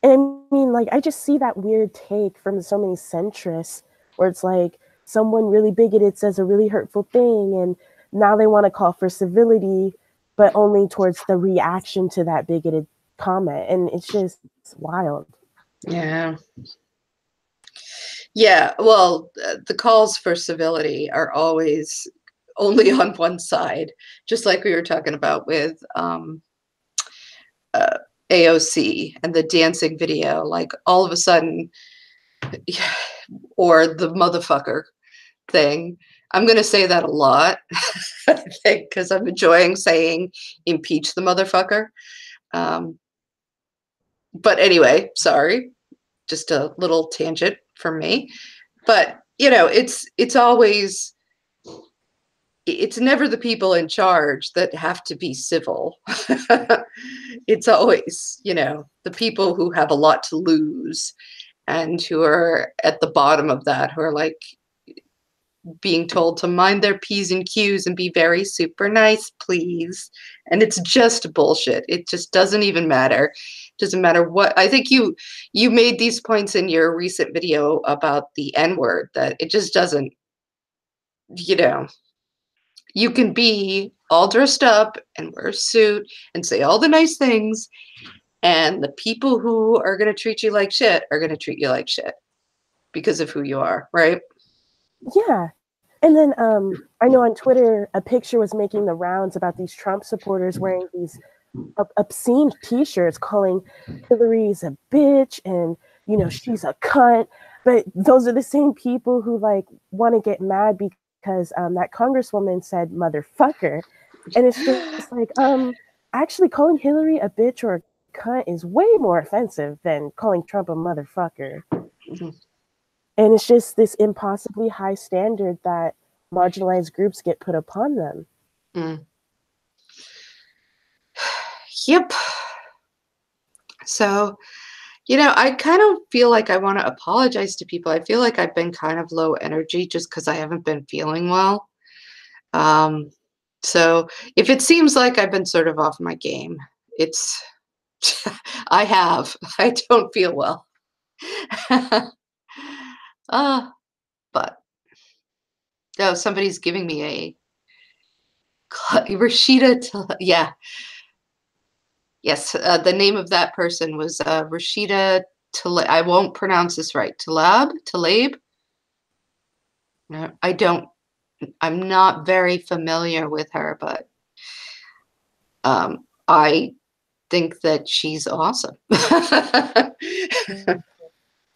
And I mean, like, I just see that weird take from so many centrists where it's like someone really bigoted says a really hurtful thing, and now they want to call for civility, but only towards the reaction to that bigoted comment. And it's just wild. Yeah. Yeah, well, the calls for civility are always only on one side, just like we were talking about with uh, AOC and the dancing video. Like all of a sudden, or the motherfucker thing. I'm going to say that a lot, I think, because I'm enjoying saying impeach the motherfucker. Um, but anyway, sorry, just a little tangent from me. But you know, it's never the people in charge that have to be civil. It's always, you know, the people who have a lot to lose and who are at the bottom of that, who are like being told to mind their P's and Q's and be very super nice, please. And it's just bullshit. It just doesn't even matter. Doesn't matter what. I think you made these points in your recent video about the N-word, that it just doesn't, you know, you can be all dressed up and wear a suit and say all the nice things, and the people who are going to treat you like shit are going to treat you like shit because of who you are, right? Yeah. And then I know on Twitter a picture was making the rounds about these Trump supporters wearing these obscene T-shirts calling Hillary's a bitch and she's a cunt. But those are the same people who like want to get mad because that congresswoman said motherfucker, and it's just like actually calling Hillary a bitch or a cunt is way more offensive than calling Trump a motherfucker. And it's just this impossibly high standard that marginalized groups get put upon them. Mm. Yep. So, you know, I kind of feel like I want to apologize to people. I feel like I've been kind of low energy just because I haven't been feeling well. Um, so if it seems like I've been sort of off my game, it's I have. I don't feel well. uh, but oh, somebody's giving me a Rashida. Yeah, yes. The name of that person was Rashida. I won't pronounce this right. Talib. No, I don't. I'm not very familiar with her, but I think that she's awesome.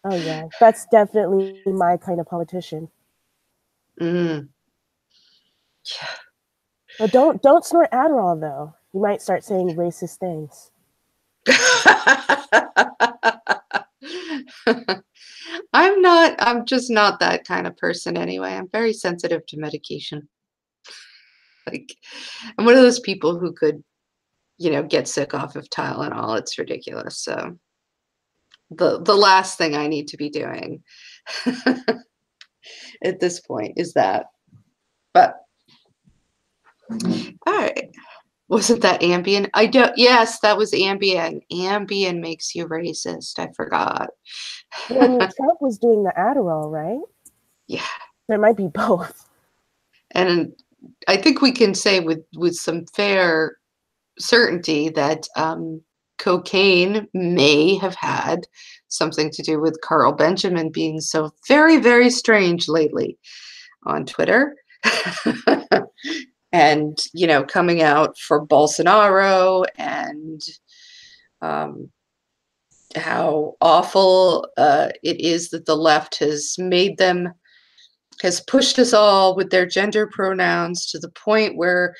Oh yeah, that's definitely my kind of politician. Mm. But don't snort Adderall though. You might start saying racist things. I'm just not that kind of person anyway. I'm very sensitive to medication. Like, I'm one of those people who could, you know, get sick off of Tylenol. It's ridiculous. So, the last thing I need to be doing at this point is that. But all right. Wasn't that Ambien? I don't. Yes, that was Ambien. Ambien makes you racist. I forgot. Well, I mean, Trump was doing the Adderall, right? Yeah, There might be both. and I think we can say with some fair certainty that cocaine may have had something to do with Carl Benjamin being so very, very strange lately on Twitter. And, you know, coming out for Bolsonaro and um, how awful it is that the left has made them, has pushed us all with their gender pronouns to the point where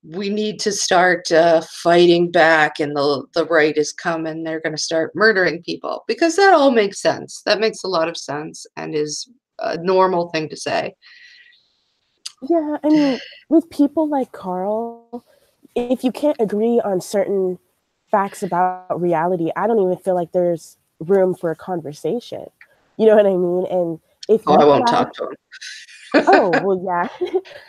we need to start fighting back, and the right is coming. They're going to start murdering people because that all makes sense. That makes a lot of sense and is a normal thing to say. Yeah, I mean, with people like Carl, if you can't agree on certain facts about reality, I don't even feel like there's room for a conversation. You know what I mean? And if Oh, you I won't guys, talk to him. oh, well, yeah.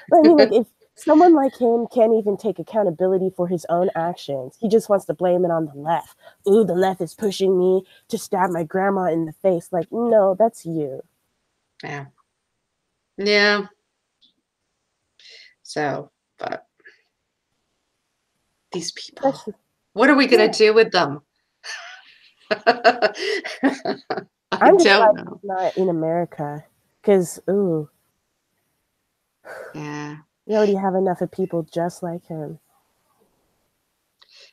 But I mean, like, if someone like him can't even take accountability for his own actions, he just wants to blame it on the left. Ooh, the left is pushing me to stab my grandma in the face. Like, no, that's you. Yeah. Yeah. So, but these people, Especially, what are we going yeah. to do with them? I I'm just don't glad know. he's not in America because, ooh, Yeah. we already have enough of people just like him.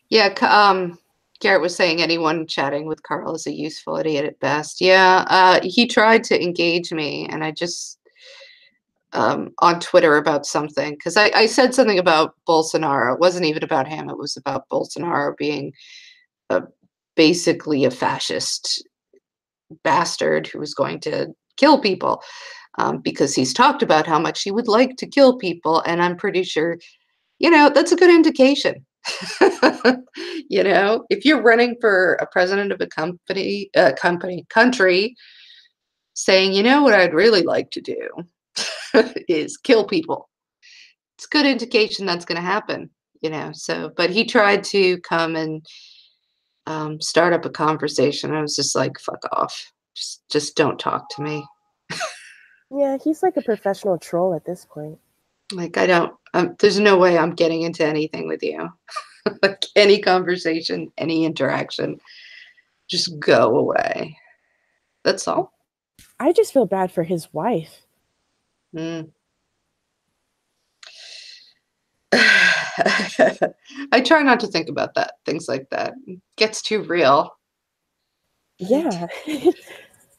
Yeah. Garrett was saying anyone chatting with Carl is a useful idiot at best. Yeah. He tried to engage me, and I just, on Twitter about something, because I said something about Bolsonaro. It wasn't even about him. It was about Bolsonaro being a, basically a fascist bastard who was going to kill people, because he's talked about how much he would like to kill people. And I'm pretty sure, you know, that's a good indication. You know, if you're running for a president of a country, saying, you know, what I'd really like to do is kill people, it's a good indication that's going to happen, you know. So, but he tried to come and start up a conversation. I was just like, fuck off. Just don't talk to me. Yeah, he's like a professional troll at this point. Like, I don't, there's no way I'm getting into anything with you. Like, any conversation, any interaction, just go away. That's all. I just feel bad for his wife. Mm. I try not to think about that, things like that. It gets too real. Like, Yeah.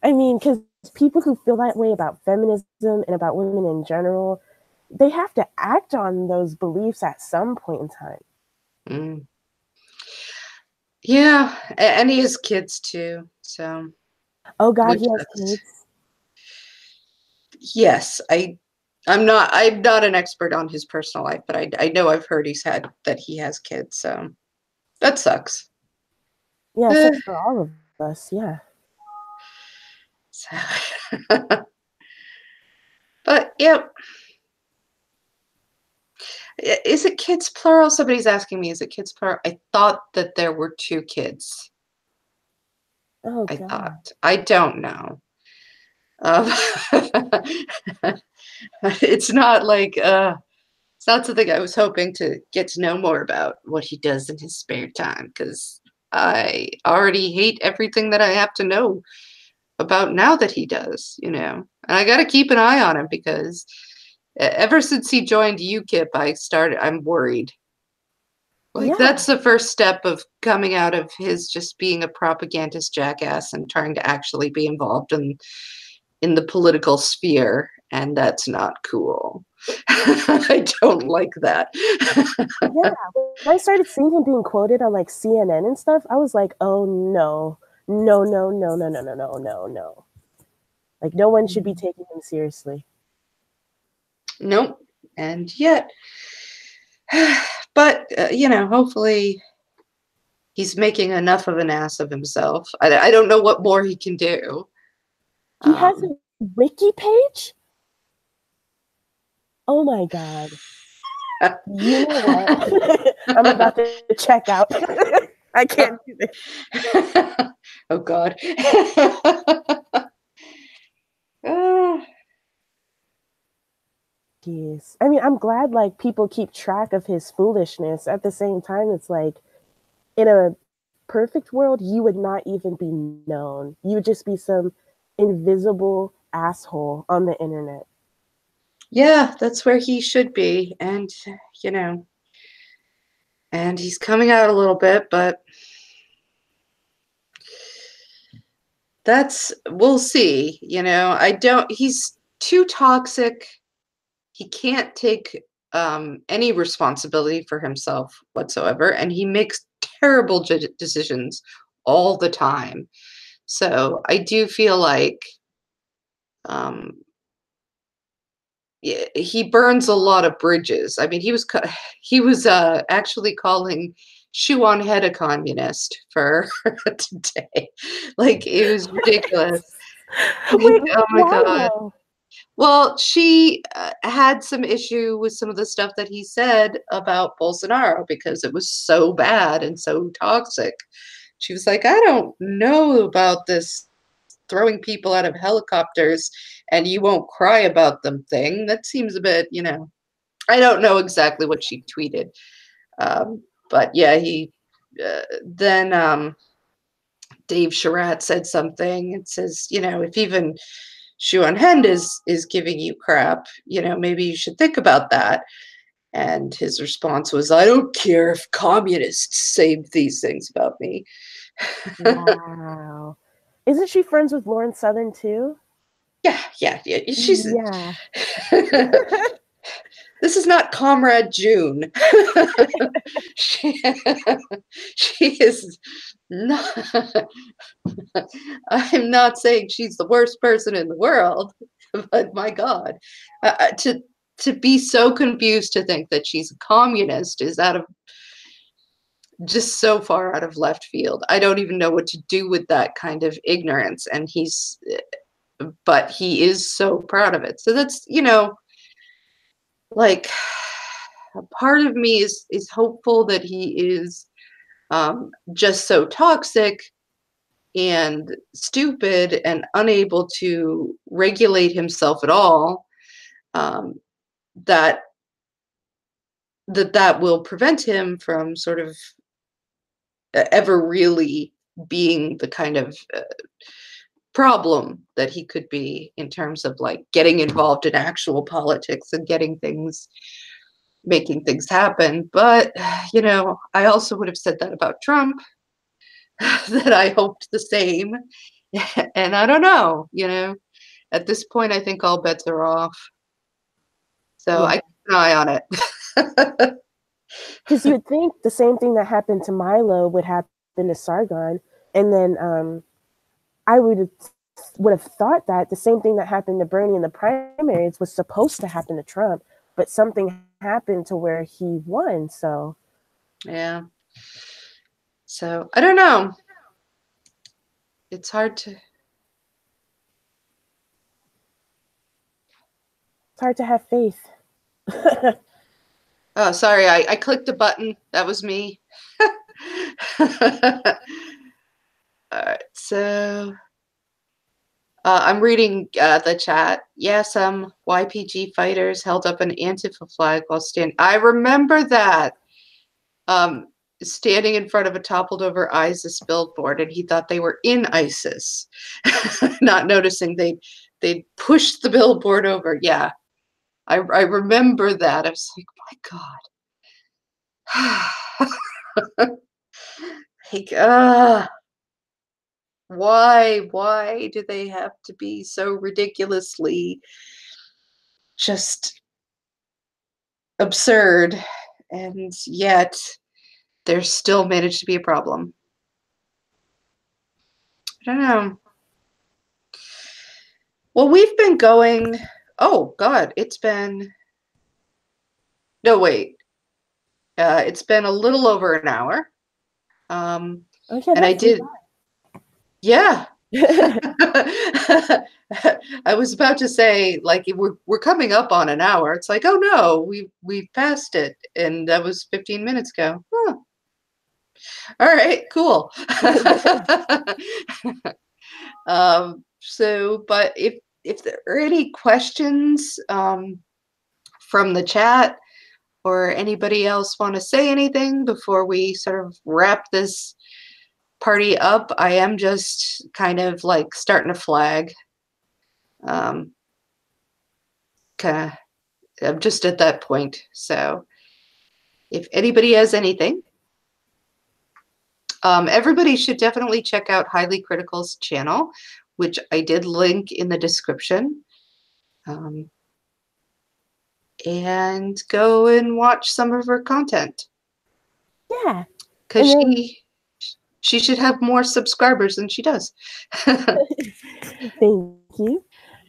I mean, because people who feel that way about feminism and about women in general, they have to act on those beliefs at some point in time. mm. Yeah, and he has kids too. So, Oh God, which he has sucks. kids. Yes, I'm not an expert on his personal life, but I know I've heard he's had that he has kids. So that sucks. Yeah, Eh, sucks for all of us. Yeah. so but yeah, is it kids plural? Somebody's asking me, is it kids plural? I thought that there were two kids. Oh I God. thought. I don't know. Um, it's not like it's not something I was hoping to get to know more about what he does in his spare time, because I already hate everything that I have to know about now that he does, you know. And I got to keep an eye on him because ever since he joined UKIP, I'm worried. Like, Yeah. that's the first step of coming out of his just being a propagandist jackass and trying to actually be involved in the political sphere, and that's not cool. I don't like that. Yeah. When I started seeing him being quoted on like CNN and stuff, I was like, oh no. No, no, no, no, no, no, no, no, no. Like no one should be taking him seriously. Nope. And yet, but you know, hopefully he's making enough of an ass of himself. I don't know what more he can do. He has a wiki page? Oh my God. You know what? I'm about to check out. I can't do this. Oh God. uh, Jeez. I mean, I'm glad like people keep track of his foolishness. At the same time, it's like in a perfect world, you would not even be known. You would just be some invisible asshole on the internet. yeah, that's where he should be. And, you know, and he's coming out a little bit, but we'll see. You know, he's too toxic. He can't take any responsibility for himself whatsoever. And he makes terrible decisions all the time. So I do feel like um, yeah, he burns a lot of bridges. I mean, he was actually calling Shoe on Head a communist for today. Like it was ridiculous. Wait, Oh my why God. though? Well, she had some issue with some of the stuff that he said about Bolsonaro because it was so bad and so toxic. She was like, I don't know about this throwing people out of helicopters and you won't cry about them thing. That seems a bit, you know, I don't know exactly what she tweeted. But yeah, then Dave Charat said something. It says, you know, if even Shuan Hend is giving you crap, you know, maybe you should think about that. And his response was, I don't care if communists say these things about me. Wow. Isn't she friends with Lauren Southern too? Yeah. She's Yeah. this is not Comrade June. she, she is not. I'm not saying she's the worst person in the world, but my God, to be so confused to think that she's a communist is out of just so far out of left field. I don't even know what to do with that kind of ignorance, and but he is so proud of it. So that's, you know, like a part of me is hopeful that he is just so toxic and stupid and unable to regulate himself at all, um, that that will prevent him from sort of ever really being the kind of problem that he could be in terms of like getting involved in actual politics and getting things making things happen. But you know, I also would have said that about Trump, that I hoped the same. And I don't know, you know, at this point I think all bets are off. So I Yeah. keep an eye on it. Because you would think the same thing that happened to Milo would happen to Sargon. And then I would have thought that the same thing that happened to Bernie in the primaries was supposed to happen to Trump, but something happened to where he won. So Yeah. So I don't know. It's hard to. it's hard to have faith. Oh, sorry. I clicked a button. That was me. All right. So I'm reading the chat. Yeah, some YPG fighters held up an Antifa flag while standing. I remember that. Um, Standing in front of a toppled over ISIS billboard, and he thought they were in ISIS, not noticing they pushed the billboard over. Yeah, I remember that. I was like, my God. Like, why do they have to be so ridiculously just absurd, and yet there's still managed to be a problem? I don't know. Well, we've been going. Oh God, it's been. No, wait. It's been a little over an hour. Oh yeah, And I that flew did, yeah. by. I was about to say, like, we're coming up on an hour. It's like, oh no, we passed it, and that was 15 minutes ago. Huh. All right, cool. But if there are any questions from the chat or anybody else want to say anything before we sort of wrap this party up, I am just kind of like starting a flag. Um, kind of, I'm just at that point. So if anybody has anything, everybody should definitely check out Highly Critical's channel, which I did link in the description. And go and watch some of her content. Yeah. Because And then she should have more subscribers than she does. thank you.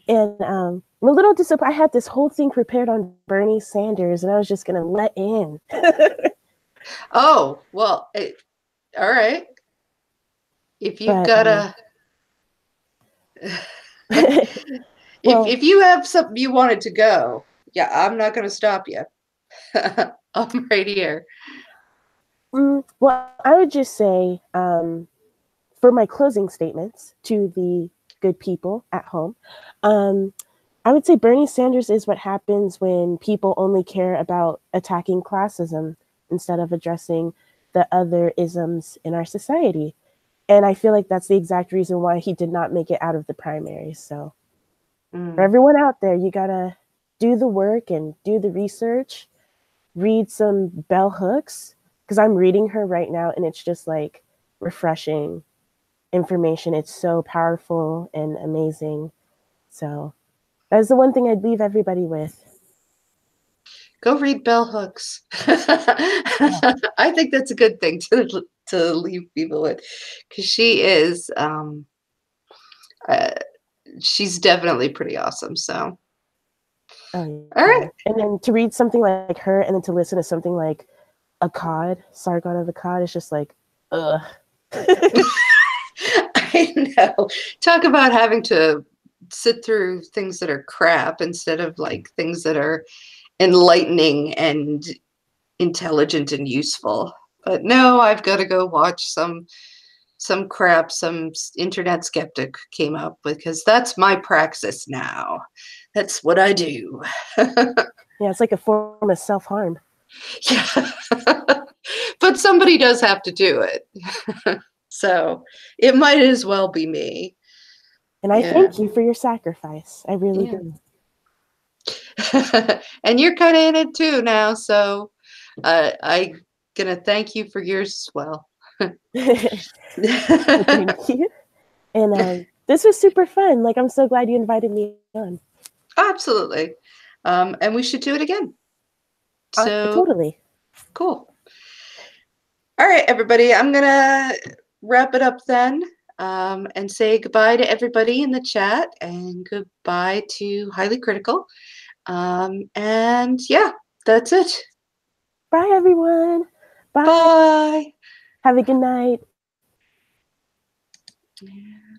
And I'm a little disappointed. I had this whole thing prepared on Bernie Sanders, and I was just gonna let in. Oh, well, all right. If you've But got a, well, if you have something you wanted to go, yeah, I'm not going to stop you. I'm right here. well, I would just say for my closing statements to the good people at home, I would say Bernie Sanders is what happens when people only care about attacking classism instead of addressing the other isms in our society. And I feel like that's the exact reason why he did not make it out of the primaries. So for everyone out there, you gotta do the work and do the research, read some bell hooks, because I'm reading her right now and it's just like refreshing information. It's so powerful and amazing. So that's the one thing I'd leave everybody with. Go read bell hooks. I think that's a good thing to leave people with, because uh, she's definitely pretty awesome. So, Oh all right. yeah. And then to read something like her and then to listen to something like Akkad, Sargon of Akkad, is just like, ugh. I know. Talk about having to sit through things that are crap instead of like things that are enlightening and intelligent and useful. But no, I've got to go watch some crap some internet skeptic came up with, because that's my praxis now. That's what I do. Yeah, it's like a form of self-harm. Yeah. But somebody does have to do it. So it might as well be me. And I Yeah. thank you for your sacrifice. I really Yeah. do. And you're kind of in it too now, so I'm gonna thank you for yours as well. Thank you. And this was super fun. Like, I'm so glad you invited me on. Absolutely. And we should do it again. So Totally. cool. All right, everybody, I'm gonna wrap it up then, and say goodbye to everybody in the chat and goodbye to Highly Critical. And yeah, that's it. Bye, everyone. Bye. Bye. Have a good night. Yeah.